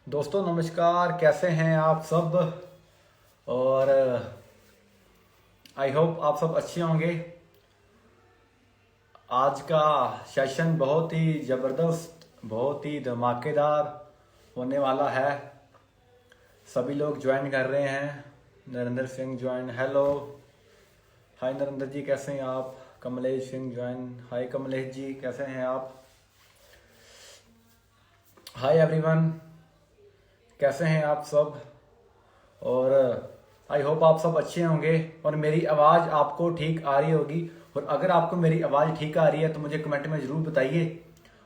दोस्तों नमस्कार, कैसे हैं आप सब। और आई होप आप सब अच्छे होंगे। आज का सेशन बहुत ही ज़बरदस्त, बहुत ही धमाकेदार होने वाला है। सभी लोग ज्वाइन कर रहे हैं। Narendra Singh join, hello. Hi Narendra ji, कैसे हैं आप। कमलेश सिंह ज्वाइन, हाय कमलेश जी, कैसे हैं आप। हाय एवरीवन, कैसे हैं आप सब। और आई होप आप सब अच्छे होंगे और मेरी आवाज़ आपको ठीक आ रही होगी। और अगर आपको मेरी आवाज़ ठीक आ रही है तो मुझे कमेंट में ज़रूर बताइए,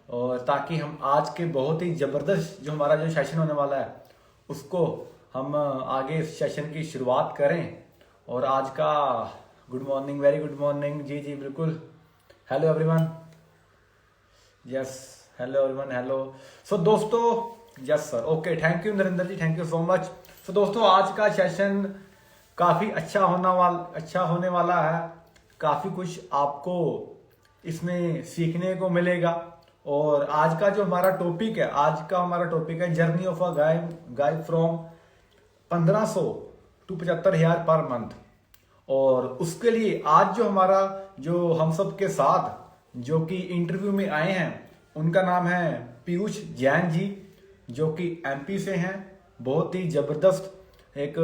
और ताकि हम आज के बहुत ही ज़बरदस्त जो हमारा जो सेशन होने वाला है उसको हम आगे इस सेशन की शुरुआत करें। और आज का good morning, very good morning. जी जी बिल्कुल। Hello everyone, yes, hello everyone, hello. So दोस्तों, yes sir, okay, thank you Narendra ji, thank you so much. So दोस्तों, आज का सेशन काफ़ी अच्छा होने वाला है। काफ़ी कुछ आपको इसमें सीखने को मिलेगा। और आज का जो हमारा टॉपिक है, journey of a guy guy from 1500 to 75,000 per month. और उसके लिए आज जो हम सब के साथ जो कि इंटरव्यू में आए हैं, उनका नाम है पीयूष जैन जी, जो कि एमपी से हैं। बहुत ही जबरदस्त एक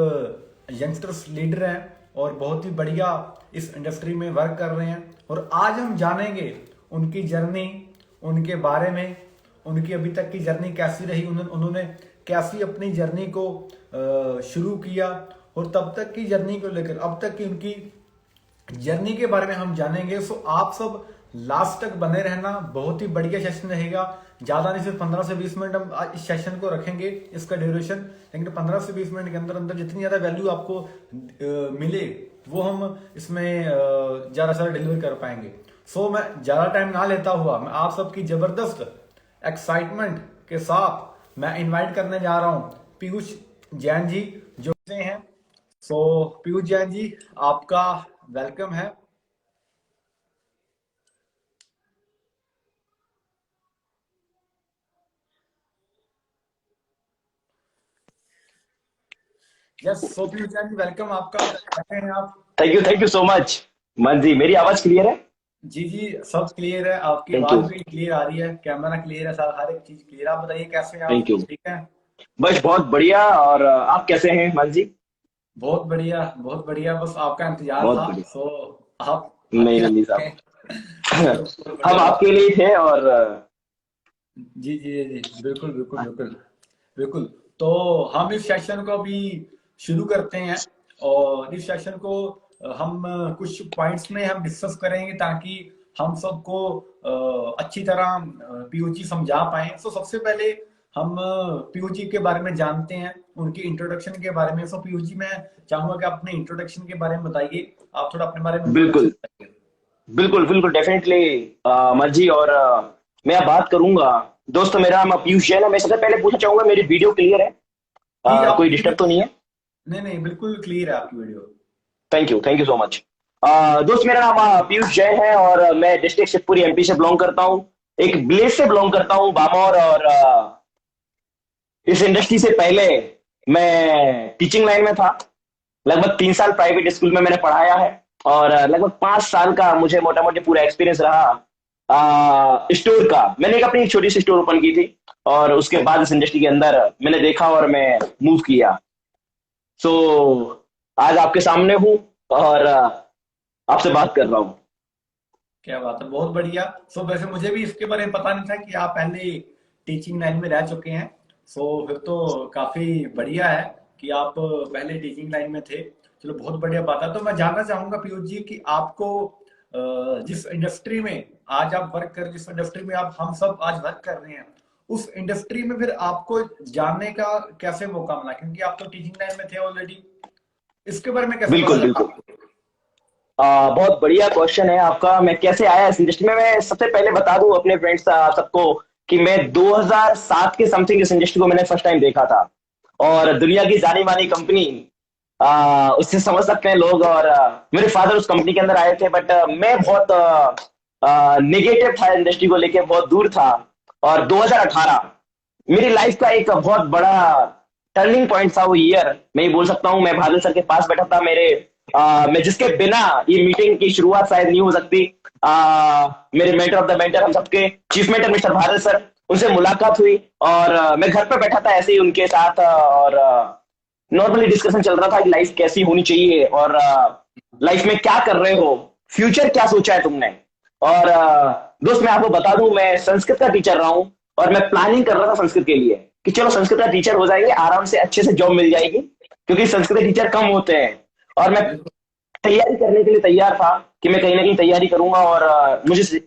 यंगस्टर्स लीडर हैं और बहुत ही बढ़िया इस इंडस्ट्री में वर्क कर रहे हैं। और आज हम जानेंगे उनकी जर्नी, उनके बारे में, उनकी अभी तक की जर्नी कैसी रही, उन्होंने कैसी अपनी जर्नी को शुरू किया, और तब तक की जर्नी को लेकर अब तक की उनकी जर्नी के बारे में हम जानेंगे। सो आप सब लास्ट तक बने रहना, बहुत ही बढ़िया सेशन रहेगा। ज्यादा नहीं, सिर्फ 15 से 20 मिनट हम आज इस सेशन को रखेंगे, इसका ड्यूरेशन। लेकिन 15 से 20 मिनट के अंदर अंदर जितनी ज्यादा वैल्यू आपको मिले वो हम इसमें ज्यादा से ज्यादा डिलीवर कर पाएंगे। सो मैं ज्यादा टाइम ना लेता हुआ मैं आप सबकी जबरदस्त एक्साइटमेंट के साथ मैं इनवाइट करने जा रहा हूं पीयूष जैन जी, जो से हैं। सो पीयूष जैन जी, आपका वेलकम है। यस, सो पीयूष जैन जी, वेलकम आपका, कैसे हैं आप। Thank you so much. मन जी, मेरी आवाज क्लियर है? जी जी, सब क्लियर है, आपकी थैंक आवाज यू। भी क्लियर आ रही है, कैमरा क्लियर है, सर हर एक चीज क्लियर। आप बताइए कैसे हैं आप, थैंक यू। ठीक है। बस बहुत बढ़िया। और आप कैसे हैं मन जी? बहुत बढ़िया, बहुत बढ़िया, बस आपका इंतजार बहुत था। बढ़िया। सो आप नहीं आगे आ नहीं चुके साहब। हैं। चलो बहुत हम बढ़िया बात आपके लिए थे और जी जी जी, बिल्कुल बिल्कुल बिल्कुल बिल्कुल। तो हम इस सेशन को अभी शुरू करते हैं। और इस सेशन को हम कुछ पॉइंट्स में हम डिस्कस करेंगे, ताकि हम सबको अच्छी तरह पीओजी समझा पाए। तो सबसे पहले हम पीओजी के बारे में जानते हैं, उनकी इंट्रोडक्शन के बारे में। सो पीओजी, मैं चाहूंगा कि आप अपने इंट्रोडक्शन के बारे में बताइए। आप थोड़ा अपने बारे में इंट्रोडक्शन बिल्कुल बताइए। बिल्कुल बिल्कुल डेफिनेटली मन जी। और मैं अब बात करूंगा। दोस्तों, मेरा नाम पीयूष जैन है। मैं सबसे पहले पूछना चाहूंगा, मेरी वीडियो क्लियर है? जी, कोई आपकी डिस्टर्ब तो वीडियो, नहीं है? नहीं नहीं, बिल्कुल क्लियर है आपकी video. Thank you so much. दोस्त, मेरा नाम पीयूष जैन है और मैं डिस्ट्रिक्ट शिवपुरी एमपी से बिलोंग करता हूँ। एक विलेज से बिलोंग करता हूँ, बामौर। और इस इंडस्ट्री से पहले मैं टीचिंग लाइन में था। लगभग 3 साल प्राइवेट स्कूल में मैंने पढ़ाया है। और लगभग 5 साल का मुझे मोटा मोटी पूरा एक्सपीरियंस रहा स्टोर का। मैंने एक अपनी एक छोटी सी स्टोर ओपन की थी। और उसके बाद इस इंडस्ट्री के अंदर मैंने देखा और मैं मूव किया। सो आज आपके सामने हूँ और आपसे बात कर रहा हूँ। क्या बात है, बहुत बढ़िया। सो वैसे मुझे भी इसके बारे में पता नहीं था कि आप पहले टीचिंग लाइन में रह चुके हैं। सो फिर तो काफी बढ़िया है कि आप पहले टीचिंग लाइन में थे। चलो बहुत बढ़िया बात है। तो मैं जानना चाहूंगा पीयूष जी कि आपको जिस इंडस्ट्री में आज आप वर्क कर जिस इंडस्ट्री में आप हम सब आज वर्क कर रहे हैं, उस इंडस्ट्री में फिर आपको जानने का कैसे मौका मिला, क्योंकि आप तो टीचिंग लाइन में थे ऑलरेडी। इसके बारे में कैसे पता बिल्कुल लगा बिल्कुल। आपको। बहुत बढ़िया क्वेश्चन है आपका। मैं कैसे आया इस इंडस्ट्री में, मैं सबसे पहले बता दूं अपने फ्रेंड्स सबको कि मैं 2007 के समथिंग इस इंडस्ट्री को मैंने फर्स्ट टाइम देखा था। और दुनिया की जानी मानी कंपनी, उससे समझ सकते हैं लोग। और मेरे फादर उस कंपनी के अंदर आए थे, बट मैं बहुत नेगेटिव था इंडस्ट्री को लेके, बहुत दूर था। और 2018 मेरी लाइफ का एक बहुत बड़ा टर्निंग पॉइंट था वो ईयर। मैं ये बोल सकता हूँ, मैं बादल सर के पास बैठा था, मैं जिसके बिना ये मीटिंग की शुरुआत शायद नहीं हो सकती। मेरे मेंटर ऑफ द मेंटर, हम सबके चीफ मेंटर मिस्टर बादल सर, उनसे मुलाकात हुई। और मैं घर पर बैठा था ऐसे ही उनके साथ, और नॉर्मली डिस्कशन चल रहा था कि लाइफ कैसी होनी चाहिए, और लाइफ में क्या कर रहे हो, फ्यूचर क्या सोचा है तुमने। और दोस्त मैं आपको बता दूं, मैं संस्कृत का टीचर रहा हूं, और मैं प्लानिंग कर रहा था संस्कृत के लिए कि चलो संस्कृत का टीचर हो जाएंगे, आराम से अच्छे से जॉब मिल जाएगी, क्योंकि संस्कृत के टीचर कम होते हैं। और मैं बिल्कुल। तैयारी करने के लिए तैयार था कि मैं कहीं ना कहीं तैयारी करूंगा और मुझे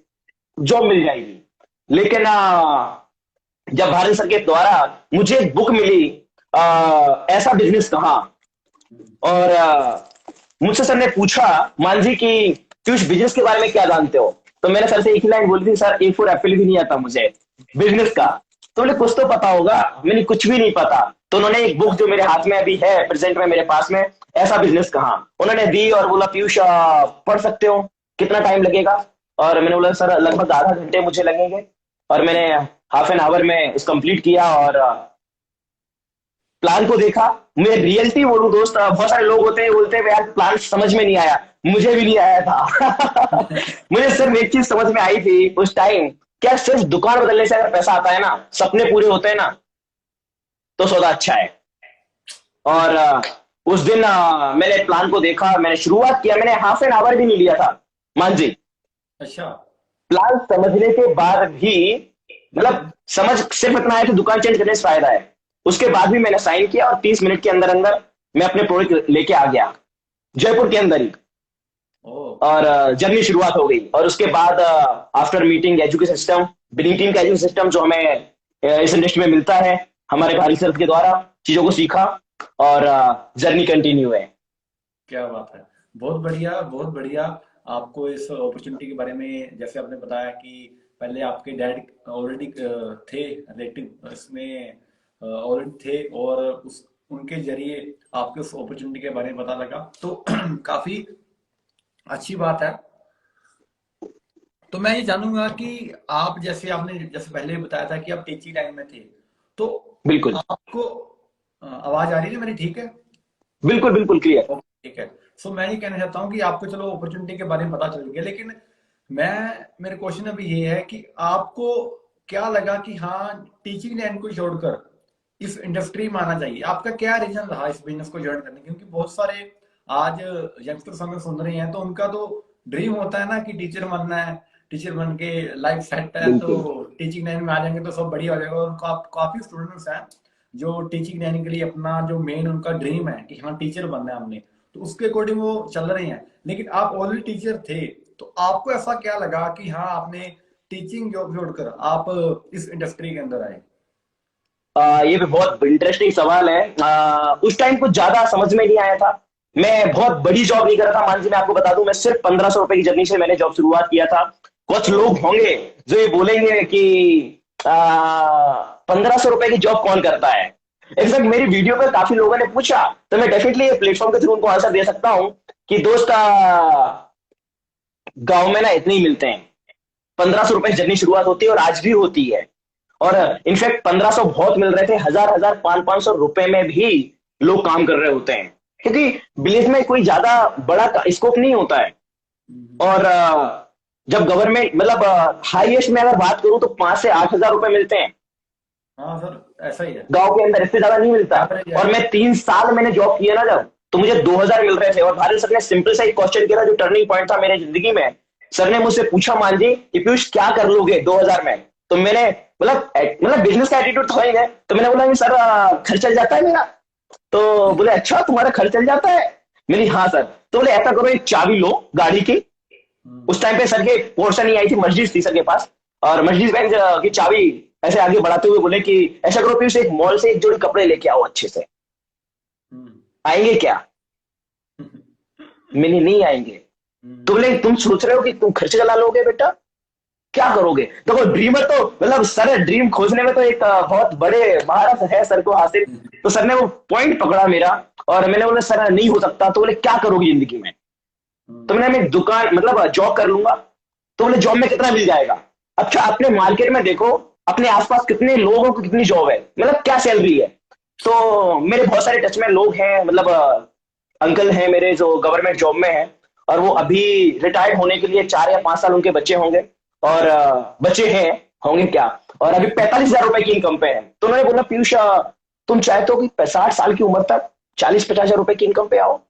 जॉब मिल जाएगी। लेकिन जब भारत सर के द्वारा मुझे एक बुक मिली, ऐसा बिजनेस कहाँ, और मुझसे सर ने पूछा, मानजी की पीयूष बिजनेस के बारे में क्या जानते हो। तो मैंने सर से एक ही लाइन बोली थी, सर ए फॉर एप्पल भी नहीं आता मुझे बिजनेस का। तो बोले कुछ तो पता होगा। मैंने कुछ भी नहीं पता। तो उन्होंने एक बुक जो मेरे हाथ में अभी है प्रेजेंट में मेरे पास में, ऐसा बिजनेस कहाँ, उन्होंने दी और बोला पीयूष पढ़ सकते हो, कितना टाइम लगेगा। और मैंने बोला सर लगभग आधा घंटे मुझे लगेंगे। और मैंने हाफ एन आवर में इस कंप्लीट किया, और प्लान को देखा। मैं रियलिटी बोलूं दोस्त, बहुत सारे लोग होते हैं बोलते हैं यार प्लान समझ में नहीं आया, मुझे भी नहीं आया था। मुझे सिर्फ एक चीज समझ में आई थी उस टाइम, क्या सिर्फ दुकान बदलने से अगर पैसा आता है ना, सपने पूरे होते हैं ना, तो सौदा अच्छा है। और उस दिन मैंने प्लान को देखा, मैंने शुरुआत किया, मैंने हाफ एन आवर भी नहीं लिया था मान जी। अच्छा। प्लान समझने के बाद भी, मतलब समझ सिर्फ इतना है कि दुकान चेंज करने से फायदा है। उसके बाद भी मैंने साइन किया, और 30 मिनट के अंदर अंदर मैं अपने प्रोडक्ट लेके आ गया, जयपुर के अंदर ही। ओ। और जर्नी शुरुआत हो गई। और उसके बाद after meeting education system, billing team का एजुकेशन सिस्टम जो हमें इस इंडस्ट्री में मिलता है, हमारे भारी सर के द्वारा चीजों को सीखा, और जर्नी कंटिन्यू है। क्या बात है। बहुत बढ़िया, बहुत बढ़िया। आपको इस अपॉर्चुनिटी के बारे में जैसे आपने बताया कि पहले आपके डैड ऑलरेडी थे रिलेटिव इसमें, ऑलरेडी थे, और उस उनके जरिए आपको उस अपॉर्चुनिटी के बारे में पता लगा, तो काफी अच्छी बात है। तो मैं ये जानूंगा कि आप जैसे आपने जैसे पहले बताया था कि आप टीचिंग लाइन में थे, तो बिल्कुल आपको आवाज आ रही है मेरी, ठीक है? बिल्कुल बिल्कुल क्लियर। ओके, ठीक है। सो मैं ये कहना चाहता हूँ कि आपको चलो अपॉर्चुनिटी के बारे में पता चल गया, लेकिन मेरे क्वेश्चन अभी ये है कि आपको क्या लगा कि हाँ, टीचिंग लाइन को छोड़कर इस इंडस्ट्री में आना चाहिए? आपका क्या रीजन रहा इस बिजनेस को ज्वाइन करने? क्योंकि बहुत सारे आज यंगस्टर्स हमें सुन रहे हैं, तो उनका तो ड्रीम होता है ना कि टीचर बनना है, टीचर बन के लाइफ सेट है, तो बिल्कुल टीचिंग लाइन में आ जाएंगे तो सब बढ़िया हो जाएगा। और काफी स्टूडेंट्स हैं जो टीचिंग लाइन के लिए अपना जो मेन उनका ड्रीम है कि हाँ टीचर बनना है हमने, तो उसके अकॉर्डिंग वो चल रहे हैं। लेकिन आप ऑलरेडी टीचर थे, तो आपको ऐसा क्या लगा कि हाँ आपने टीचिंग जॉब छोड़कर आप इस इंडस्ट्री के अंदर आए? ये भी बहुत इंटरेस्टिंग सवाल है। उस टाइम कुछ ज्यादा समझ में नहीं आया था। मैं बहुत बड़ी जॉब नहीं कर रहा था मान जी, मैं आपको बता दूं, मैं सिर्फ 1500 रुपए की जर्नी से मैंने जॉब शुरुआत किया था। कुछ ओ। लोग होंगे जो ये बोलेंगे कि 1500 रुपए की जॉब कौन करता है। इनफैक्ट मेरी वीडियो पे काफी लोगों ने पूछा, तो मैं डेफिनेटली ये प्लेटफॉर्म के थ्रू उनको आंसर दे सकता हूँ कि दोस्त गांव में ना इतने ही मिलते हैं। 1500 रुपए जर्नी शुरुआत होती है, और आज भी होती है। और इनफैक्ट 1500 बहुत मिल रहे थे, हजार हजार 500 500 रुपए में भी लोग काम कर रहे होते हैं, क्योंकि विलेज में कोई ज्यादा बड़ा स्कोप नहीं होता है। और जब गवर्नमेंट मतलब हाईएस्ट में अगर बात करूं तो 5 से 8 हजार रुपए मिलते हैं हाँ सर, ऐसा ही है। गांव के अंदर, इससे ज्यादा नहीं मिलता। एवरेज और है। मैं 3 साल मैंने जॉब किया ना जब, तो मुझे 2000 मिल रहे थे। और भारत सर ने सिंपल सा एक क्वेश्चन किया था जो टर्निंग पॉइंट था मेरी जिंदगी में। सर ने मुझसे पूछा, मान जी कि पीयूष क्या कर लोगे 2000 में। तो मैंने मतलब बिजनेस का एटीट्यूड था ही है, तो मैंने बोला कि सर खर्च चल जाता है मेरा। तो बोले अच्छा तुम्हारा खर्च चल जाता है। मेरी हाँ सर। तो बोले ऐसा करो, एक चाबी लो गाड़ी की। हम्म। उस टाइम पे सर के पोर्शन नहीं आई थी, मर्सिडीज थी सर के पास। और मर्सिडीज बेंज की चाबी ऐसे आगे बढ़ाते हुए बोले कि ऐसा करो पीयूष, एक मॉल से एक जोड़ी कपड़े लेके आओ अच्छे से। हम्म। आएंगे क्या? मैंने नहीं आएंगे। तो हम्म। बोले तुम सोच रहे हो कि तुम खर्च चला लोगे बेटा, क्या करोगे? देखो ड्रीमर तो मतलब सर ड्रीम खोजने में तो एक बहुत बड़े महारत है सर को हासिल। तो सर ने वो पॉइंट पकड़ा मेरा, और मैंने बोला सर नहीं हो सकता। तो बोले क्या करोगी जिंदगी में? तो हम्म। मैंने दुकान मतलब जॉब कर लूंगा। तो बोले जॉब में कितना मिल जाएगा? अच्छा अपने मार्केट में देखो, अपने आसपास कितने लोगों को कितनी जॉब है, मतलब क्या सैलरी है। तो मेरे बहुत सारे टच में लोग हैं, मतलब अंकल हैं मेरे जो गवर्नमेंट जॉब में हैं, और वो अभी रिटायर्ड होने के लिए 4 या 5 साल उनके बच्चे होंगे, और बच्चे हैं, होंगे क्या, और अभी 45,000 रुपए की इनकम पे है। तो उन्होंने बोला पीयूष तुम चाहते हो कि 60 साल की उम्र तक 40-50 हजार रुपए की इनकम पे आओ,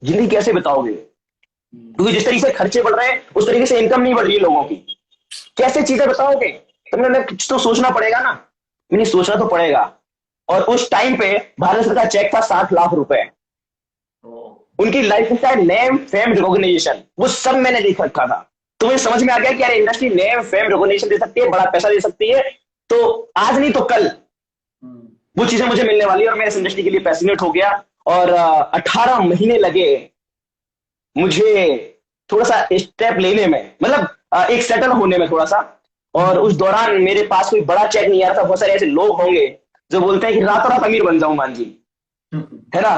जिंदगी कैसे बताओगे, क्योंकि जिस तरीके से खर्चे बढ़ रहे हैं उस तरीके से इनकम नहीं बढ़ रही है लोगों की, कैसे चीजें बताओगे। तो मैंने कुछ तो सोचना पड़ेगा ना, मैंने सोचना तो पड़ेगा। और उस टाइम पे भारत सरकार चेक था 60 लाख रुपए, उनकी life style, name, fame, recognition, वो सब मैंने देख रखा था। तो मुझे समझ में आ गया कि यार इंडस्ट्री नेम, फेम, रिकॉग्निशन दे सकती है, बड़ा पैसा दे सकती है, तो आज नहीं तो कल वो चीजें मुझे मिलने वाली है, और मैं इस इंडस्ट्री के लिए पैसिनेट हो गया। और 18 महीने लगे मुझे थोड़ा सा स्टेप लेने में, मतलब एक सेटल होने में थोड़ा सा। और उस दौरान मेरे पास कोई बड़ा चेक नहीं आ रहा था। बहुत सारे ऐसे लोग होंगे जो बोलते हैं कि रातों रात अमीर बन जाऊं मान जी, है ना।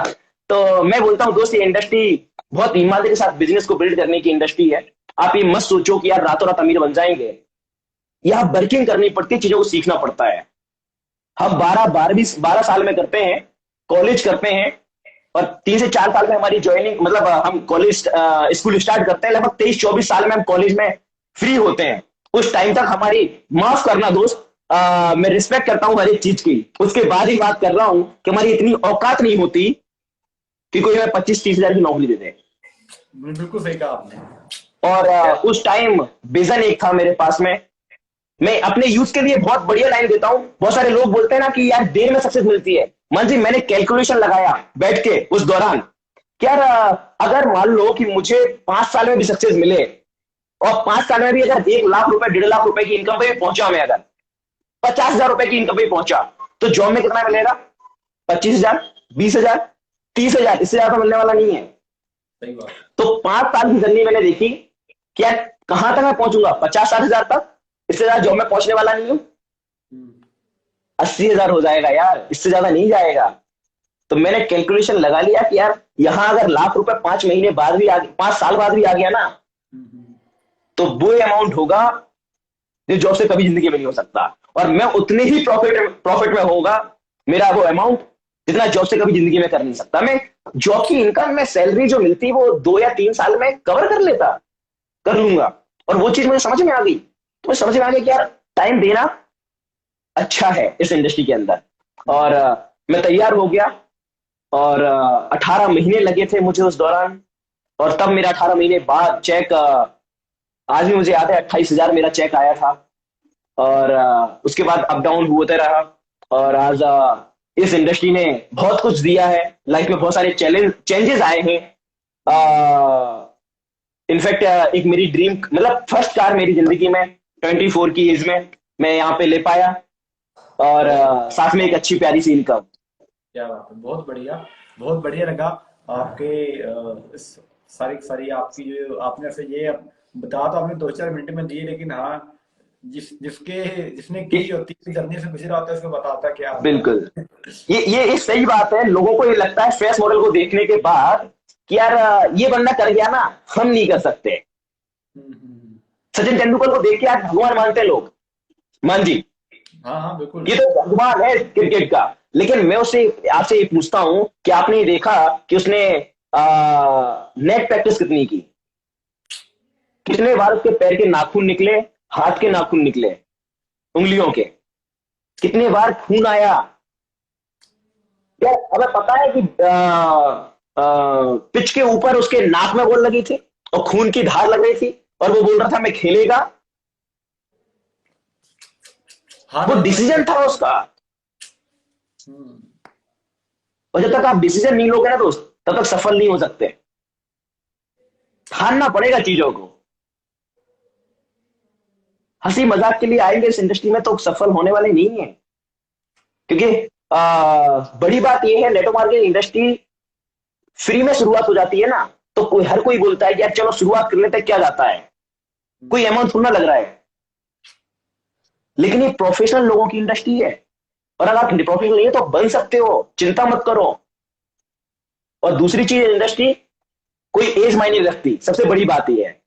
तो मैं बोलता हूँ दोस्त, ये इंडस्ट्री बहुत ईमानदारी के साथ बिजनेस को बिल्ड करने की इंडस्ट्री है। आप ये मत सोचो कि यार रातों रात अमीर बन जाएंगे, यहाँ वर्किंग करनी पड़ती है, चीजों को सीखना पड़ता है। हम 12 साल में करते हैं, कॉलेज करते हैं, और 3 से 4 साल में हमारी ज्वाइनिंग, मतलब हम कॉलेज स्कूल स्टार्ट करते हैं, लगभग 23-24 साल में हम कॉलेज में फ्री होते हैं। उस टाइम तक हमारी, माफ करना दोस्त, मैं रिस्पेक्ट करता हूं हर एक चीज की, उसके बाद ही बात कर रहा हूं कि हमारी इतनी औकात नहीं होती कि कोई हमें 25-30 हजार की नौकरी दे दे। बिल्कुल सही कहा आपने। और उस टाइम विजन एक था मेरे पास में। मैं अपने यूथ के लिए बहुत बढ़िया लाइन देता हूं। बहुत सारे लोग बोलते हैं ना कि यार देर में सक्सेस मिलती है। मान जी मैंने कैलकुलेशन लगाया बैठ के उस दौरान कि यार अगर मान लो कि मुझे 5 साल में भी सक्सेस मिले, और 5 साल में भी अगर 1 लाख रुपए 1.5 लाख रुपए की इनकम पे भी पहुंचा, मैं अगर 50,000 रुपए की इनकम पे भी पहुंचा, तो जॉब में कितना मिलेगा? 25,000, 20,000, 30,000, इससे ज्यादा मिलने वाला नहीं है। सही बात। तो 5 साल की जर्नी मैंने देखी कि यार कहां तक मैं पहुंचूंगा, 50-60 हजार तक, इससे ज्यादा जॉब में पहुंचने वाला नहीं हूं। 80,000 हो जाएगा यार, इससे ज्यादा नहीं जाएगा। तो मैंने कैलकुलेशन लगा लिया कि यार यहां अगर लाख रुपए 5 महीने बाद भी 5 साल बाद भी आ गया ना, तो वो अमाउंट होगा जो जॉब से कभी जिंदगी में नहीं हो सकता। और मैं उतने ही प्रॉफिट में होगा मेरा वो अमाउंट, जितना जॉब से कभी जिंदगी में कर नहीं सकता। मैं जॉब की इनकम में सैलरी जो मिलती वो 2 या 3 साल में कवर कर लेता, कर लूंगा। और वो चीज मुझे समझ में आ गई, तो मुझे समझ में आ गया कि यार टाइम देना अच्छा है इस इंडस्ट्री के अंदर। और मैं तैयार हो गया, और 18 महीने लगे थे मुझे उस दौरान। और तब मेरा 18 महीने बाद चेक, आज भी मुझे याद है, 28,000 मेरा चेक आया था। और उसके बाद अप डाउन होते रहा। और आज इस इंडस्ट्री ने बहुत कुछ दिया है, लाइफ में बहुत सारे चेंजेस आए हैं। इनफैक्ट एक मेरी ड्रीम, मतलब फर्स्ट कार मेरी जिंदगी में 24 की एज में मैं यहाँ पे ले पाया, और साथ में एक अच्छी प्यारी सी इनकम। क्या बात है, बहुत बढ़िया। बहुत बढ़िया लगा आपके इस सारी सारी आपकी जो आपने से ये बता, तो आपने 2-4 मिनट में दिए, लेकिन हाँ, जिसने की होती है, जर्नी से गुजरा होता है, उसको बताता है क्या होता बिल्कुल, है। ये एक सही बात है। लोगों को ये लगता है फेस मॉडल को देखने के बाद कि यार ये बंदा कर गया ना, हम नहीं कर सकते। हम्म। सचिन तेंदुलकर को देख के आज भगवान मानते हैं लोग, मान जी, हाँ हाँ बिल्कुल। ये तो भगवान है क्रिकेट का। लेकिन मैं उससे आपसे ये पूछता हूं कि आपने ये देखा कि उसने नेट प्रैक्टिस कितनी की, कितने बार उसके पैर के नाखून निकले, हाथ के नाखून निकले, उंगलियों के, कितने बार खून आया। यार हमें पता है कि पिच के ऊपर उसके नाक में बॉल लगी थी और खून की धार लग रही थी, और वो बोल रहा था मैं खेलेगा। हाँ वो नहीं तो डिसीजन था उसका। हम्म। और जब तक आप डिसीजन नहीं लोगे ना दोस्त, तब तक सफल नहीं हो सकते। ठानना पड़ेगा चीजों को। हंसी मजाक के लिए आएंगे इस इंडस्ट्री में तो सफल होने वाले नहीं है। क्योंकि बड़ी बात यह है, नेटवर्क मार्केटिंग इंडस्ट्री फ्री में शुरुआत हो जाती है ना, तो हर कोई बोलता है कि यार चलो शुरुआत कर लेते हैं, क्या जाता है, कोई अमाउंट थोड़ा लग रहा है। लेकिन ये प्रोफेशनल लोगों की इंडस्ट्री है, और अगर आप प्रोफेशनल नहीं है तो बन सकते हो, चिंता मत करो। और दूसरी चीज, इंडस्ट्री कोई एज मायने नहीं रखती, सबसे बड़ी बात यह है।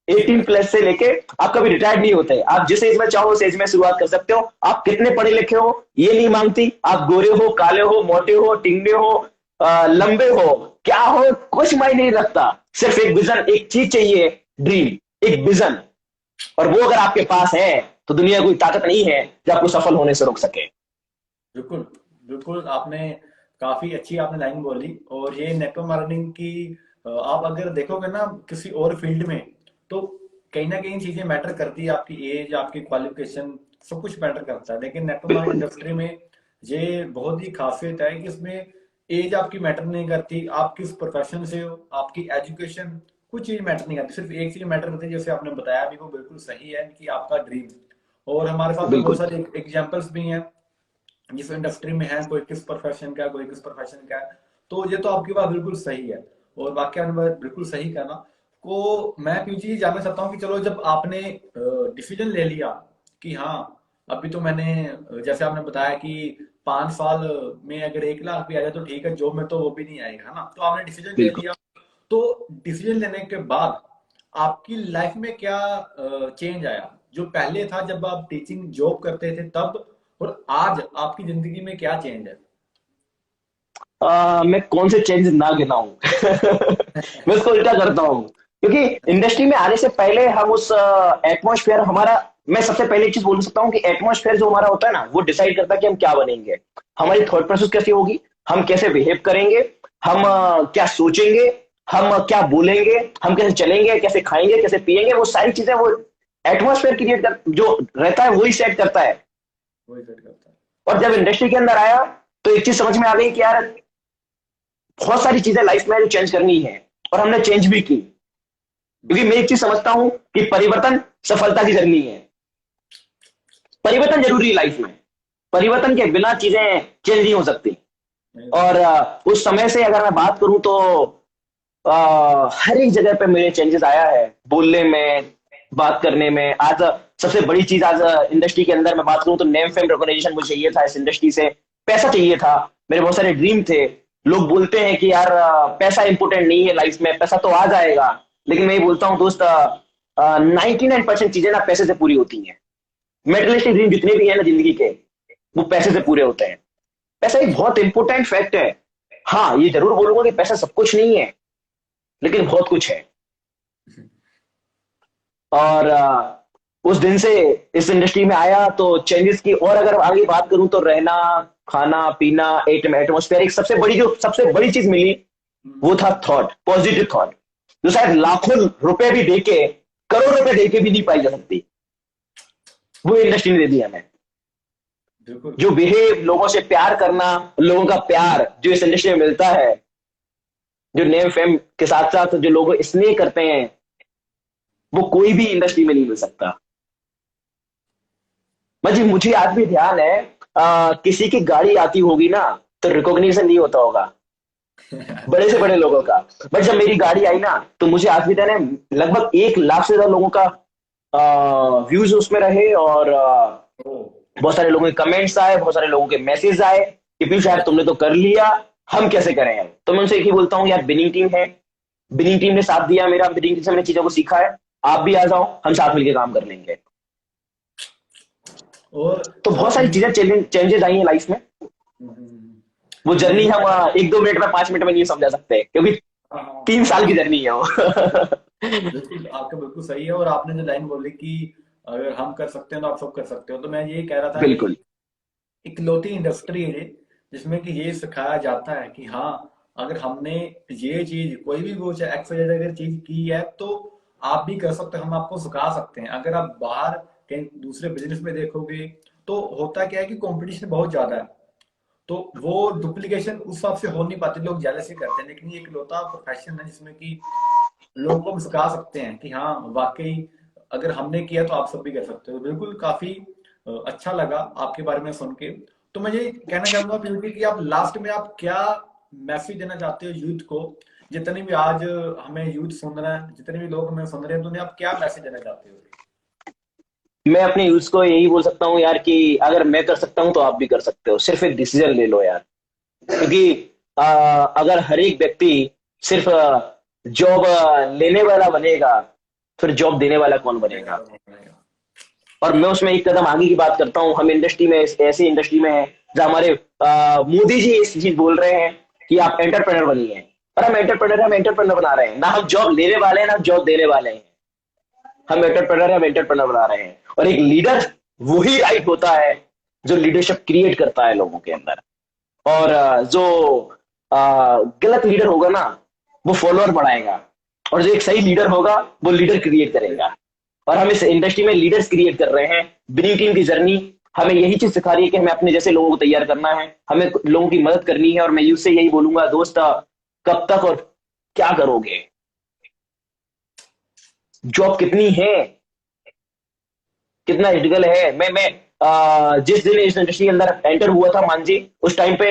18 प्लस से लेके आप कभी रिटायर्ड नहीं होते। आप जिस एज में चाहो उस एज में शुरुआत कर सकते हो। आप कितने पढ़े लिखे हो ये नहीं मांगती, आप गोरे हो, काले हो, मोटे हो, टिंगने हो, लंबे हो, क्या हो, कुछ मायने नहीं रखता। सिर्फ एक विजन, एक चीज चाहिए, ड्रीम, एक विजन। और वो अगर आपके पास है तो दुनिया कोई ताकत नहीं है जो आपको सफल होने से रोक सके। बिल्कुल, बिल्कुल आपने काफी अच्छी आपने लाइन बोली। और ये नेटवर्क मार्केटिंग की आप अगर देखोगे ना किसी और फील्ड में, तो कहीं ना कहीं चीजें मैटर करती है, आपकी एज, आपकी क्वालिफिकेशन, सब कुछ मैटर करता है। लेकिन नेटवर्क मार्केटिंग इंडस्ट्री में ये बहुत ही खासियत है कि इसमें एज आपकी मैटर नहीं करती, आप किस प्रोफेशन से हो, आपकी एजुकेशन, कुछ चीज मैटर नहीं करती। सिर्फ एक चीज मैटर करती है, जैसे आपने बताया अभी, वो बिल्कुल सही है कि आपका ड्रीम। और हमारे पास में बहुत बिल्कुल। सारे एग्जाम्पल्स भी हैं जिस इंडस्ट्री में है, कोई किस प्रोफेशन का है, कोई किस प्रोफेशन का है। तो ये तो आपकी बात बिल्कुल सही है। और बाकी आपने बात बिल्कुल सही कहना को मैं पीछे जानना चाहता हूँ कि चलो जब आपने डिसीजन ले लिया कि हाँ, अभी तो मैंने जैसे आपने बताया कि 5 साल में अगर 1 लाख भी आ जाए तो ठीक है, जॉब में तो वो भी नहीं आएगा, है ना। तो आपने डिसीजन ले बिल्कुल। लिया। तो डिसीजन लेने के बाद आपकी लाइफ में क्या चेंज आया, जो पहले था जब आप टीचिंग जॉब करते थे तब, और आज आपकी जिंदगी में क्या चेंज है? मैं कौन से चेंजेस ना गिनाऊं मैं उसको उल्टा करता हूँ, क्योंकि इंडस्ट्री में आने से पहले हम उस एटमॉस्फेयर हमारा, मैं सबसे पहले एक चीज बोल सकता हूँ कि एटमॉस्फेयर जो हमारा होता है ना, वो डिसाइड करता है कि हम क्या बनेंगे। हमारी थॉट प्रोसेस कैसी होगी, हम कैसे बिहेव करेंगे, हम क्या सोचेंगे, हम क्या बोलेंगे, हम कैसे चलेंगे, कैसे खाएंगे, कैसे पिएंगे, वो सारी चीजें वो एटमॉस्फेयर क्रिएट कर जो रहता है वही सेट करता है। वही सेट करता है। और जब इंडस्ट्री के अंदर आया तो एक चीज समझ में आ गई कि यार बहुत सारी चीजें लाइफ में चेंज करनी है, और हमने चेंज भी की। क्योंकि मैं एक चीज समझता हूं कि परिवर्तन सफलता की जर्नी है। परिवर्तन जरूरी है लाइफ में, परिवर्तन के बिना चीजें चेंज नहीं हो सकती। नहीं और होता। उस समय से अगर मैं बात करूं तो हर एक जगह पे मेरे चेंजेस आया है, बोलने में, बात करने में। आज सबसे बड़ी चीज, आज इंडस्ट्री के अंदर मैं बात करूं तो नेम फेम रिकॉग्निशन मुझे चाहिए था, इस इंडस्ट्री से पैसा चाहिए था, मेरे बहुत सारे ड्रीम थे। लोग बोलते हैं कि यार पैसा इंपॉर्टेंट नहीं है लाइफ में, पैसा तो आ जाएगा। लेकिन मैं ये बोलता हूँ दोस्त, 99% चीजें ना पैसे से पूरी होती हैं। मेटेरियलिस्टिक ड्रीम जितने भी है ना जिंदगी के, वो पैसे से पूरे होते हैं। पैसा एक बहुत इंपॉर्टेंट फैक्ट है। हाँ, ये जरूर बोलूंगा कि पैसा सब कुछ नहीं है, लेकिन बहुत कुछ है। और उस दिन से इस इंडस्ट्री में आया तो चेंजेस की, और अगर आगे बात करूं तो रहना, खाना पीना, एटमोस्फेयर, एक सबसे बड़ी चीज मिली वो था थॉट, पॉजिटिव थॉट, जो शायद लाखों रुपए भी देके, करोड़ रुपए देके भी नहीं पाई जा सकती, वो इंडस्ट्री ने दे दिया हमें। बिल्कुल। जो बिहेव, लोगों से प्यार करना, लोगों का प्यार जो इस इंडस्ट्री में मिलता है, जो नेम फेम के साथ साथ जो लोग स्नेह करते हैं, वो कोई भी इंडस्ट्री में नहीं मिल सकता। जी मुझे आज भी ध्यान है, किसी की गाड़ी आती होगी ना तो रिकॉग्निशन नहीं होता होगा बड़े से बड़े लोगों का। बट जब मेरी गाड़ी आई ना तो मुझे आज भी ध्यान है, लगभग 1 लाख से ज्यादा लोगों का व्यूज उसमें रहे, और ओ। बहुत सारे लोगों के कमेंट्स आए, बहुत सारे लोगों के मैसेज आए कि पीयूष यार तुमने तो कर लिया, हम कैसे करें यार। तो मैं उनसे एक ही बोलता हूँ यार, विनिंग टीम है, विनिंग टीम ने साथ दिया मेरा, विनिंग टीम से मैंने चीजों को सीखा है। आप भी आ जाओ, हम साथ मिलकर काम कर लेंगे। और तो बहुत सारी चीजें चेंजेस आई हैं लाइफ में। वो तो जर्नी यही हम 1-2 मिनट में, 5 मिनट में नहीं समझा सकते, क्योंकि हाँ, हाँ, 3 साल की जर्नी है वो बिल्कुल आपका बिल्कुल सही है। और आपने जो लाइन बोली कि अगर हम कर सकते हैं तो आप सब कर सकते हो, तो मैं ये कह रहा था कि बिल्कुल। इकलौती इंडस्ट्री है जिसमें कि ये सिखाया जाता है कि हाँ, अगर हमने ये चीज कोई भी वो चाहे एक्स अगर चीज की है तो आप भी कर सकते हो, हम आपको सिखा सकते हैं। अगर आप बाहर कहीं दूसरे बिजनेस में देखोगे तो होता क्या है कि कंपटीशन बहुत ज्यादा है, तो वो डुप्लीकेशन उस हिसाब से हो नहीं पाती, लोग जेलसी करते हैं। लेकिन ये इकलौता प्रोफेशन है जिसमें कि लोगों को हम सिखा सकते हैं कि हाँ वाकई अगर हमने किया तो आप सब भी कर सकते हो। बिल्कुल काफी अच्छा लगा आपके बारे में सुन के। तो मैं ये कहना चाहूंगा पीयूष कि आप लास्ट में आप क्या मैसेज देना चाहते हो यूथ को, जितने भी आज हमें यूथ सुन रहे हैं, जितने भी लोग हमें सुन रहे हैं, तो उन्हें आप क्या मैसेज देना चाहते हो? मैं अपने यूथ को यही बोल सकता हूँ यार कि अगर मैं कर सकता हूँ तो आप भी कर सकते हो, सिर्फ एक डिसीजन ले लो यार। क्योंकि अगर हर एक व्यक्ति सिर्फ जॉब लेने वाला बनेगा फिर जॉब देने वाला कौन बनेगा? और मैं उसमें एक कदम आगे की बात करता हूँ। हम इंडस्ट्री में ऐसी इंडस्ट्री में है जहां हमारे मोदी जी इस चीज बोल रहे हैं कि आप एंटरप्रेनर बनिए, और हम एंटरप्रेनर बना रहे हैं ना। हम जॉब लेने वाले हैं ना जॉब देने वाले हैं। हम एंटरप्रेनर बना रहे हैं। और एक लीडर वही राइट होता है जो लीडरशिप क्रिएट करता है लोगों के अंदर। और जो गलत लीडर होगा ना वो फॉलोअर बढ़ाएगा, और जो एक सही लीडर होगा वो लीडर क्रिएट करेगा। और हम इस इंडस्ट्री में लीडर्स क्रिएट कर रहे हैं। विनिंग टीम की जर्नी हमें यही चीज सिखा रही है कि हमें अपने जैसे लोगों को तैयार करना है, हमें लोगों की मदद करनी है। और मैं यूं से यही बोलूंगा दोस्त, कब तक और क्या करोगे? जॉब कितनी है, कितना क्रिटिकल है। जिस दिन इस इंडस्ट्री के अंदर एंटर हुआ था मान जी, उस टाइम पे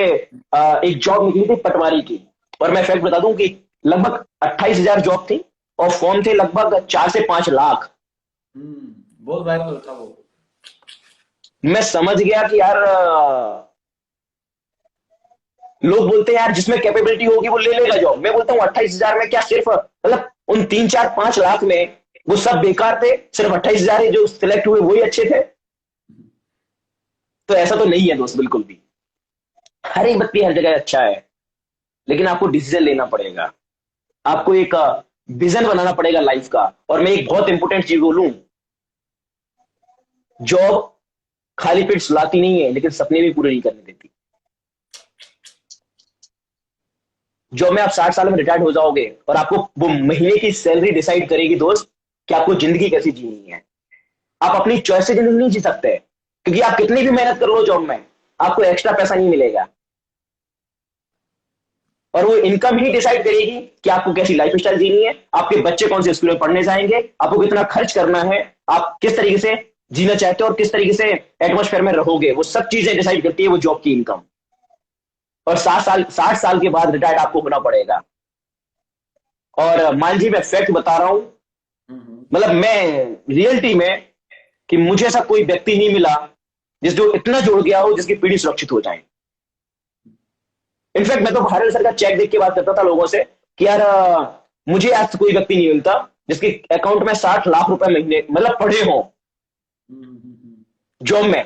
एक जॉब निकली थी पटवारी की। और मैं फैक्ट बता दूं कि लगभग 28,000 जॉब थी और फॉर्म थे लगभग 4 से 5 लाख। बहुत वायरल था वो। मैं समझ गया कि यार लोग बोलते हैं यार जिसमें कैपेबिलिटी होगी वो ले लेगा जॉब। मैं बोलता हूँ 28,000 में क्या सिर्फ मतलब उन 3 4 5 लाख में वो सब बेकार थे, सिर्फ 28,000 जो सिलेक्ट हुए वही अच्छे थे? तो ऐसा तो नहीं है दोस्त, बिल्कुल भी। हर एक व्यक्ति हर जगह अच्छा है, लेकिन आपको डिसीजन लेना पड़ेगा। आपको एक विजन बनाना पड़ेगा लाइफ का। और मैं एक बहुत इंपॉर्टेंट चीज बोलूं, जॉब खाली पेट सुलाती नहीं है, लेकिन सपने भी पूरे नहीं करने देती। जॉब में आप 60 साल में रिटायर्ड हो जाओगे और आपको वो महीने की सैलरी डिसाइड करेगी दोस्त कि आपको जिंदगी कैसी जीनी है। आप अपनी चॉइस से जिंदगी नहीं जी सकते, क्योंकि आप कितनी भी मेहनत कर लो जॉब में आपको एक्स्ट्रा पैसा नहीं मिलेगा। और वो इनकम ही डिसाइड करेगी कि आपको कैसी लाइफ स्टाइल जीनी है, आपके बच्चे कौन से स्कूल में पढ़ने जाएंगे, आपको कितना खर्च करना है, आप किस तरीके से जीना चाहते हो और किस तरीके से एटमोस्फेयर में रहोगे। वो सब चीजें डिसाइड करती है वो जॉब की इनकम। और 60 साल के बाद रिटायर्ड आपको होना पड़ेगा। और मान जी मैं फैक्ट बता रहा हूं, मतलब मैं रियलिटी में, कि मुझे ऐसा कोई व्यक्ति नहीं मिला जिस जो इतना जुड़ गया हो जिसकी पीढ़ी सुरक्षित हो जाए। इनफैक्ट मैं तो भारत सर का चेक देख के बात करता था लोगों से कि यार मुझे आज कोई व्यक्ति नहीं मिलता जिसके अकाउंट में 60 लाख रुपए महीने मतलब पड़े हो जॉब में।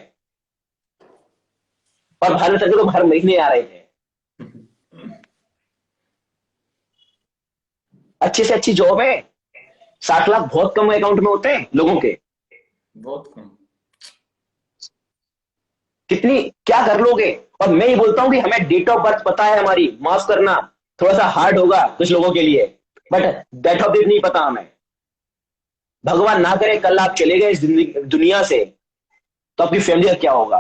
और भारत सर के तो हर महीने आ रहे थे। अच्छे से अच्छी जॉब है, 60 लाख बहुत कम अकाउंट में होते हैं लोगों के। बहुत कम। कितनी क्या कर लोगे? और मैं ये बोलता हूं कि हमें डेट ऑफ बर्थ पता है हमारी, माफ करना थोड़ा सा हार्ड होगा कुछ लोगों के लिए, बट डेट ऑफ डेथ नहीं पता हमें। भगवान ना करे कल आप चले गए इस दुनिया से, तो आपकी फैमिली का क्या होगा?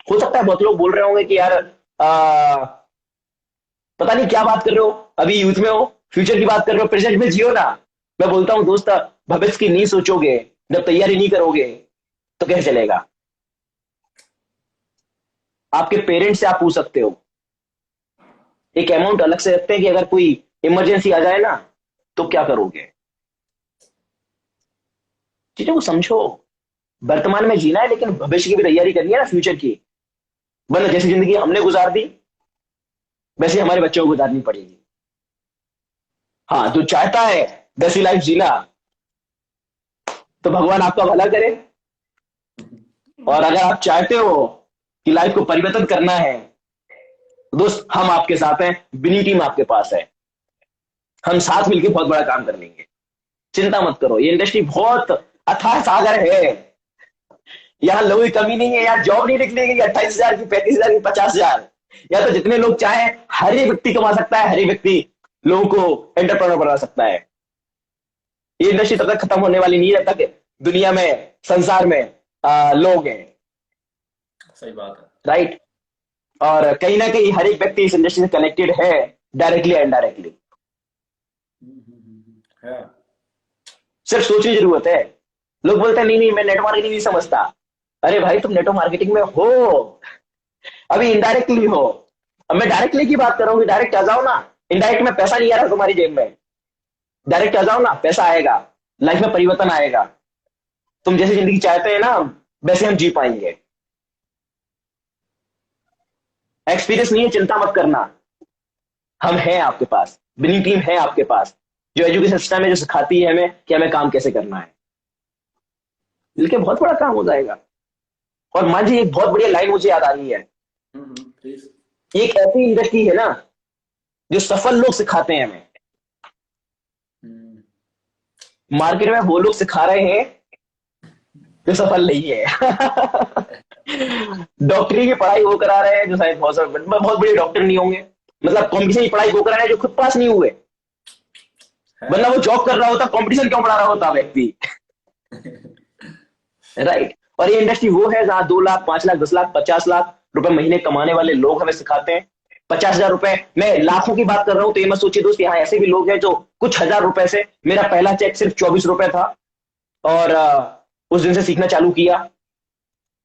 हो सकता है बहुत लोग बोल रहे होंगे कि यार पता नहीं क्या बात कर रहे हो, अभी यूथ में हो, फ्यूचर की बात कर रहे हो, प्रेजेंट में जियो ना। मैं बोलता हूं दोस्त, भविष्य की नहीं सोचोगे, जब तैयारी नहीं करोगे तो कैसे चलेगा? आपके पेरेंट्स से आप पूछ सकते हो, एक अमाउंट अलग से रखते हैं कि अगर कोई इमरजेंसी आ जाए ना तो क्या करोगे। चीजों को समझो। वर्तमान में जीना है, लेकिन भविष्य की भी तैयारी करनी है ना, फ्यूचर की। वरना जैसी जिंदगी हमने गुजार दी वैसे हमारे बच्चों को गुजारनी पड़ेगी। हाँ, जो चाहता है वैसी लाइफ जीना, तो भगवान आपका भला करे। और अगर आप चाहते हो कि लाइफ को परिवर्तन करना है, तो दोस्त हम आपके साथ हैं, विनिंग टीम आपके पास है। हम साथ मिलकर बहुत बड़ा काम कर लेंगे। चिंता मत करो, ये इंडस्ट्री बहुत अथाह सागर है। यहाँ लोगों की कमी नहीं है, यहाँ जॉब नहीं निकलेगी 28,000 की, 35,000 की, 50,000। या तो जितने लोग चाहे हर एक व्यक्ति कमा सकता है, हर एक व्यक्ति लोगों को एंटरप्रेन्योर बना सकता है। ये इंडस्ट्री तब तक खत्म होने वाली नहीं है जब तक दुनिया में, संसार में लोग हैं। सही बात है। राइट। और कहीं ना कहीं हर एक व्यक्ति इस इंडस्ट्री से कनेक्टेड है, डायरेक्टली या इनडायरेक्टली। है। सिर्फ सोचने की जरूरत है। लोग बोलते हैं नहीं नहीं मैं नेटवर्क मार्केटिंग नहीं समझता। अरे भाई तुम नेटवर्क मार्केटिंग में हो, अभी इनडायरेक्टली हो। अब मैं डायरेक्टली की बात कर रहा हूँ कि डायरेक्ट आ जाओ ना। इनडायरेक्ट में पैसा नहीं आ रहा तुम्हारी जेब में, डायरेक्ट आ जाओ ना, पैसा आएगा, लाइफ में परिवर्तन आएगा। तुम जैसी जिंदगी चाहते हैं ना वैसे हम जी पाएंगे। एक्सपीरियंस नहीं है, चिंता मत करना, हम हैं आपके पास, विनिंग टीम है आपके पास। जो एजुकेशन सिस्टम है, जो सिखाती है हमें कि हमें काम कैसे करना है। मिलके बहुत बड़ा काम हो जाएगा। और मान जी, एक बहुत बढ़िया लाइन मुझे याद आ रही है। प्लीज। एक ऐसी इंडस्ट्री है ना जो सफल लोग सिखाते हैं हमें। मार्केट में वो लोग सिखा रहे हैं जो सफल नहीं है। डॉक्टरी की पढ़ाई वो करा रहे हैं जो शायद बहुत बड़े डॉक्टर नहीं होंगे। मतलब कंपटीशन की पढ़ाई वो करा रहे हैं जो खुद पास नहीं हुए। वरना वो जॉब कर रहा होता, कंपटीशन क्यों पढ़ा रहा होता व्यक्ति। राइट। और ये इंडस्ट्री वो है जहां 2 लाख, 5 लाख, 10 लाख, 50 लाख रुपए महीने कमाने वाले लोग हमें सिखाते हैं। 50,000 रुपए, मैं लाखों की बात कर रहा हूं, तो ये मत सोचिए दोस्त, यहाँ ऐसे भी लोग हैं जो कुछ हजार रुपए से, मेरा पहला चेक सिर्फ 24 रुपए था और उस दिन से सीखना चालू किया।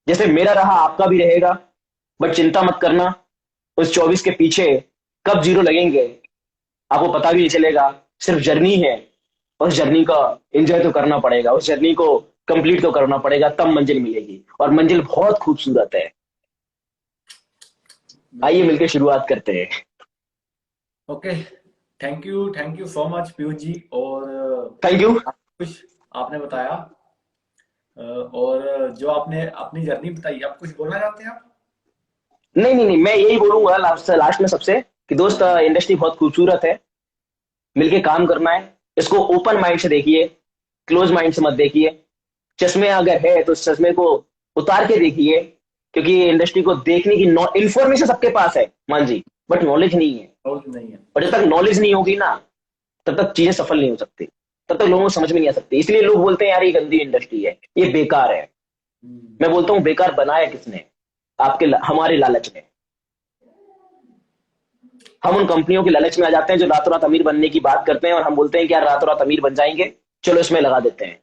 जैसे मेरा रहा आपका भी रहेगा। बट चिंता मत करना, उस 24 के पीछे कब जीरो लगेंगे आपको पता भी नहीं चलेगा। सिर्फ जर्नी है, उस जर्नी का एंजॉय तो करना पड़ेगा, उस जर्नी को कंप्लीट तो करना पड़ेगा, तब मंजिल मिलेगी। और मंजिल बहुत खूबसूरत है। आइए मिलकर शुरुआत करते हैं। Okay, thank you so much Piyush ji. और थैंक यू। कुछ आपने बताया, और जो आपने अपनी जर्नी बताई, आप कुछ बोलना चाहते हैं आप? नहीं नहीं नहीं, मैं यही बोलूंगा लास्ट में सबसे कि दोस्त, इंडस्ट्री बहुत खूबसूरत है। मिलके काम करना है। इसको ओपन माइंड से देखिए, क्लोज माइंड से मत देखिए। चश्मे अगर है तो चश्मे को उतार के देखिए, क्योंकि ये इंडस्ट्री को देखने की इंफॉर्मेशन सबके पास है मान जी, बट नॉलेज नहीं है। और नहीं है। और जब तक नॉलेज नहीं होगी ना, तब तक चीजें सफल नहीं हो सकती, तब तक लोगों को समझ में नहीं आ सकती। इसलिए लोग बोलते हैं यार ये गंदी इंडस्ट्री है, ये बेकार है। मैं बोलता हूँ बेकार बनाया किसने? हमारे लालच में। हम उन कंपनियों के लालच में आ जाते हैं जो रातों रात अमीर बनने की बात करते हैं, और हम बोलते हैं कि यार रातों रात अमीर बन जाएंगे, चलो इसमें लगा देते हैं।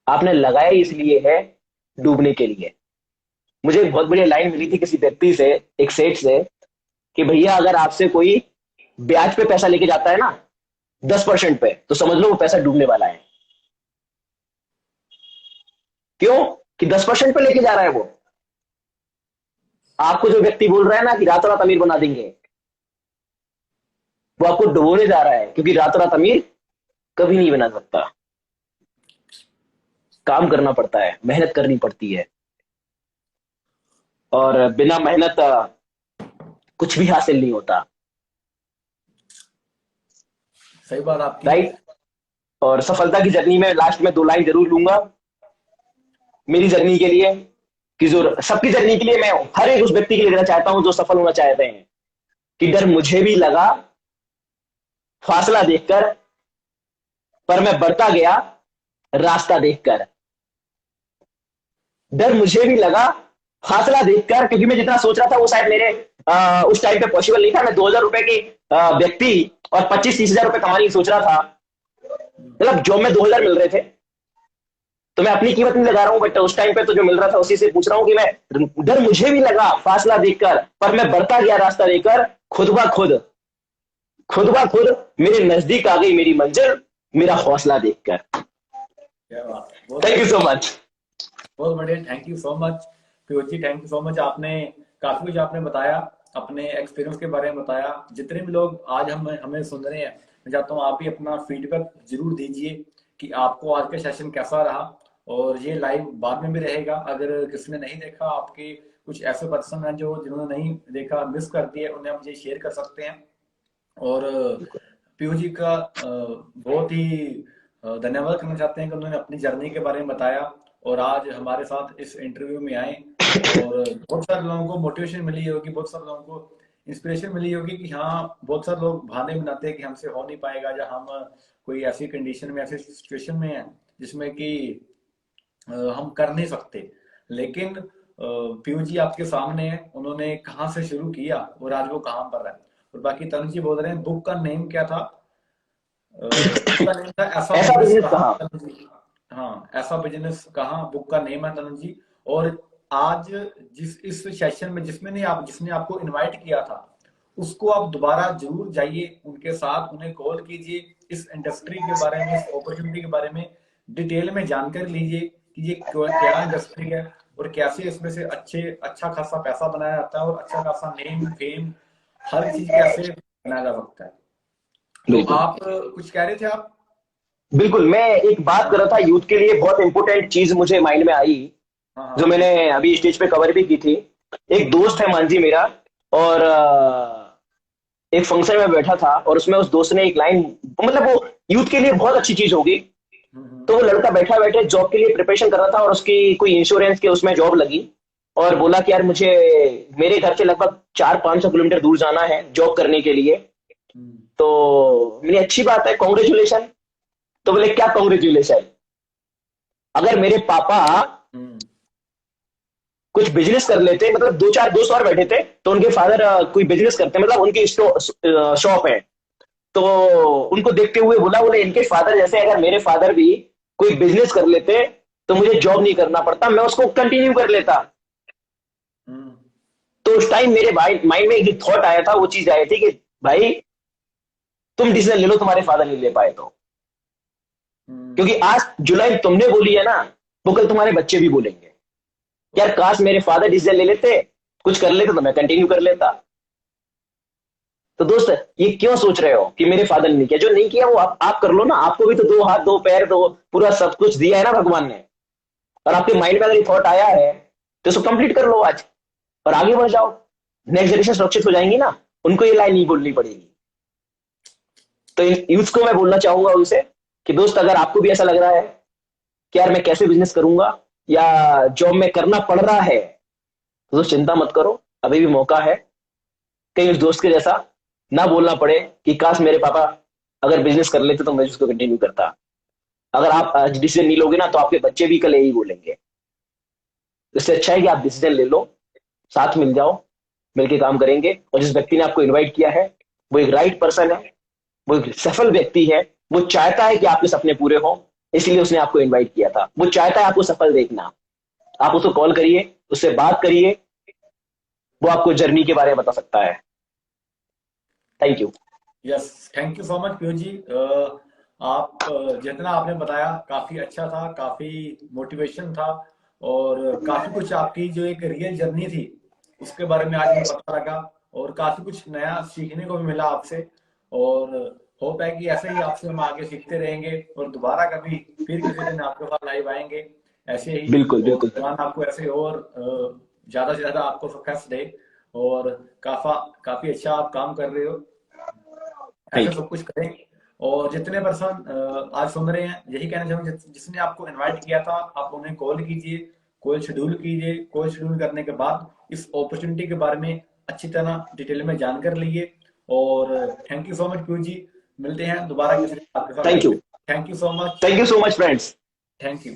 आपने लगाया इसलिए है, डूबने के लिए। मुझे एक बहुत बढ़िया लाइन मिली थी किसी व्यक्ति से, एक सेठ से, कि भैया अगर आपसे कोई ब्याज पे पैसा लेके जाता है ना 10% पे, तो समझ लो वो पैसा डूबने वाला है। क्यों? कि 10% पे लेके जा रहा है वो। आपको जो व्यक्ति बोल रहा है ना कि रातों रात अमीर बना देंगे, वो आपको डुबोने जा रहा है, क्योंकि रातों रात अमीर कभी नहीं बना सकता। काम करना पड़ता है, मेहनत करनी पड़ती है, और बिना मेहनत कुछ भी हासिल नहीं होता। सही बात आपकी। राइट। और सफलता की जर्नी में लास्ट में 2 लाइन जरूर लूंगा मेरी जर्नी के लिए, कि जो सबकी जर्नी के लिए मैं हर एक उस व्यक्ति के लिए देना चाहता हूं जो सफल होना चाहते हैं, कि डर मुझे भी लगा फासला देखकर, पर मैं बढ़ता गया रास्ता देखकर। डर मुझे भी लगा फासला देखकर, क्योंकि मैं जितना सोच रहा था वो शायद मेरे उस टाइम पे पॉसिबल नहीं था। मैं 2,000 रुपए की व्यक्ति और 25-30 हजार रुपए कमाने की सोच रहा था। मतलब जॉब में 2,000 मिल रहे थे, तो मैं अपनी कीमत नहीं लगा रहा हूं, बट उस टाइम पे तो जो मिल रहा था उसी से पूछ रहा हूं कि मैं, डर मुझे भी लगा फासला देखकर, पर मैं बढ़ता गया रास्ता देखकर। खुद ब खुद, खुद ब खुद मेरे नजदीक आ गई मेरी मंजिल, मेरा हौसला देखकर। क्या बात है, बहुत थैंक यू बढ़िया। So much. बहुत बढ़िया, thank you so much Piyush ji, thank you so much. आपने काफी कुछ आपने बताया, अपने एक्सपीरियंस के बारे में बताया। जितने भी लोग आज हमें हमें सुन रहे हैं, मैं चाहता हूँ आप भी अपना फीडबैक जरूर दीजिए कि आपको आज का सेशन कैसा रहा। और ये लाइव बाद में भी रहेगा, अगर किसी ने नहीं देखा, आपके कुछ ऐसे पर्सन हैं जो जिन्होंने नहीं देखा, मिस कर दिए, उन्हें आप मुझे शेयर कर सकते हैं। और पीयू जी का बहुत ही धन्यवाद करना चाहते हैं कि उन्होंने अपनी जर्नी के बारे में बताया और आज हमारे साथ इस इंटरव्यू में आए। और बहुत सारे लोगों को मोटिवेशन मिली होगी, बहुत सारे लोगों को इंस्पिरेशन मिली होगी कि हाँ, बहुत सारे लोग बहाने बनाते हैं कि हमसे हो नहीं पाएगा, या हम कोई ऐसी कंडीशन में, ऐसी सिचुएशन में है जिसमें कि हम कर नहीं सकते। लेकिन पीयू जी आपके सामने है, उन्होंने कहाँ से शुरू किया और आज वो कहाँ पर है। और बाकी तनुज जी बोल रहे हैं बुक का नेम क्या था? बुक का नेम था ऐसा ऐसा बिजनेस बिजनेस कहाँ, कहा। तनुज जी। हाँ, ऐसा बिजनेस कहाँ बुक का नेम है तनुज जी। और आज जिस इस सेशन में जिसने आपको इनवाइट किया था, उसको आप दोबारा जरूर जाइए, उनके साथ उन्हें कॉल कीजिए, इस इंडस्ट्री के बारे में, इस अपॉर्चुनिटी के बारे में डिटेल में जानकारी लीजिए कि ये क्या इंडस्ट्री है और कैसे इसमें से अच्छा खासा पैसा बनाया जाता है और अच्छा खासा नेम फेम हर चीज कैसे बनाया जा सकता है। तो बिल्कुल। आप कुछ कह रहे थे आप? बिल्कुल, मैं एक बात कर रहा था, यूथ के लिए बहुत इंपॉर्टेंट चीज मुझे माइंड में आई, हाँ जो हाँ। मैंने अभी स्टेज पे कवर भी की थी। एक दोस्त है मांझी मेरा, और एक फंक्शन में बैठा था, और उसमें उस दोस्त ने एक लाइन, मतलब वो यूथ के लिए बहुत अच्छी चीज होगी। हम्म। तो वो लड़का बैठा बैठे जॉब के लिए प्रिपरेशन कर रहा था, और उसकी कोई इंश्योरेंस के उसमें जॉब लगी, और बोला कि यार मुझे मेरे घर से लगभग 400-500 किलोमीटर दूर जाना है जॉब करने के लिए। हम्म। तो मैंने, अच्छी बात है, कॉन्ग्रेचुलेशन। तो बोले क्या कॉन्ग्रेचुलेशन, अगर मेरे पापा हम्म। कुछ बिजनेस कर लेते, मतलब दो चार दोस्त और बैठे थे, तो उनके फादर कोई बिजनेस करते, मतलब उनकी शॉप है। तो उनको देखते हुए बोला, बोले इनके फादर जैसे अगर मेरे फादर भी कोई बिजनेस कर लेते तो मुझे जॉब नहीं करना पड़ता, मैं उसको कंटिन्यू कर लेता। हम्म। तो उस टाइम मेरे भाई माइंड में एक थॉट आया था, वो चीज आई थी कि भाई तुम डिसीजन ले लो, तुम्हारे फादर नहीं ले पाए तो। हम्म। क्योंकि आज जुलाई तुमने बोली है ना, वो कल तुम्हारे बच्चे भी बोलेंगे, यार काश मेरे फादर डिसीजन ले लेते, कुछ कर लेते तो मैं कंटिन्यू कर लेता। तो दोस्त, ये क्यों सोच रहे हो कि मेरे फादर ने नहीं किया? जो नहीं किया वो आप कर लो ना, आपको भी तो दो हाथ दो पैर दो, पूरा सब कुछ दिया है ना भगवान ने। और आपके माइंड में अगर ये थॉट आया है तो इसको कंप्लीट कर लो आज, और आगे बढ़ जाओ। नेक्स्ट जनरेशन सुरक्षित हो जाएंगी ना, उनको ये लाइन नहीं बोलनी पड़ेगी। तो यूथ को मैं बोलना चाहूंगा उनसे कि दोस्त, अगर आपको भी ऐसा लग रहा है कि यार मैं कैसे बिजनेस करूंगा, या जॉब में करना पड़ रहा है, तो दोस्त चिंता मत करो, अभी भी मौका है। कहीं उस दोस्त के जैसा ना बोलना पड़े कि काश मेरे पापा अगर बिजनेस कर लेते तो मैं उसको कंटिन्यू करता। अगर आप आज डिसीजन नहीं लोगे ना, तो आपके बच्चे भी कल यही बोलेंगे। इससे अच्छा है कि आप डिसीजन ले लो, साथ मिल जाओ, मिलके काम करेंगे। और जिस व्यक्ति ने आपको इनवाइट किया है, वो एक राइट पर्सन है, वो एक सफल व्यक्ति है। वो चाहता है कि आपके सपने पूरे हों, इसलिए उसने आपको इनवाइट किया था। वो चाहता है आपको सफल देखना। आप उसको कॉल करिए, उससे बात करिए, वो आपको जर्नी के बारे में बता सकता है। Thank you. Yes, thank you so much Piyu ji. आप जितना आपने बताया काफी अच्छा था, काफी मोटिवेशन था, और काफी कुछ आपकी जो एक रियल जर्नी थी उसके बारे में आज हमें पता लगा, और काफी कुछ नया सीखने को भी मिला आपसे। और होप है कि ऐसे ही आपसे हम आगे सीखते रहेंगे, और दोबारा कभी फिर किसी दिन आपके पास लाइव आएंगे ऐसे ही। बिल्कुल और बिल्कुल। भगवान आपको ऐसे और ज्यादा से ज्यादा आपको सक्सेस दे। और काफा काफी अच्छा आप काम कर रहे हो, ऐसा थैंक यू। सब कुछ करें। और जितने पर्सन आज सुन रहे हैं, यही कहना चाहूंगा, जिसने आपको इनवाइट किया था आप उन्हें कॉल कीजिए, कॉल शेड्यूल कीजिए। कॉल शेड्यूल करने के बाद इस अपॉर्चुनिटी के बारे में अच्छी तरह डिटेल में जानकर लीजिए। और thank you so much Piyu ji, मिलते हैं दोबारा किसी दिन आपके साथ थैंक लाइव यू। पे। Thank you so much. Thank you so much friends. Thank you.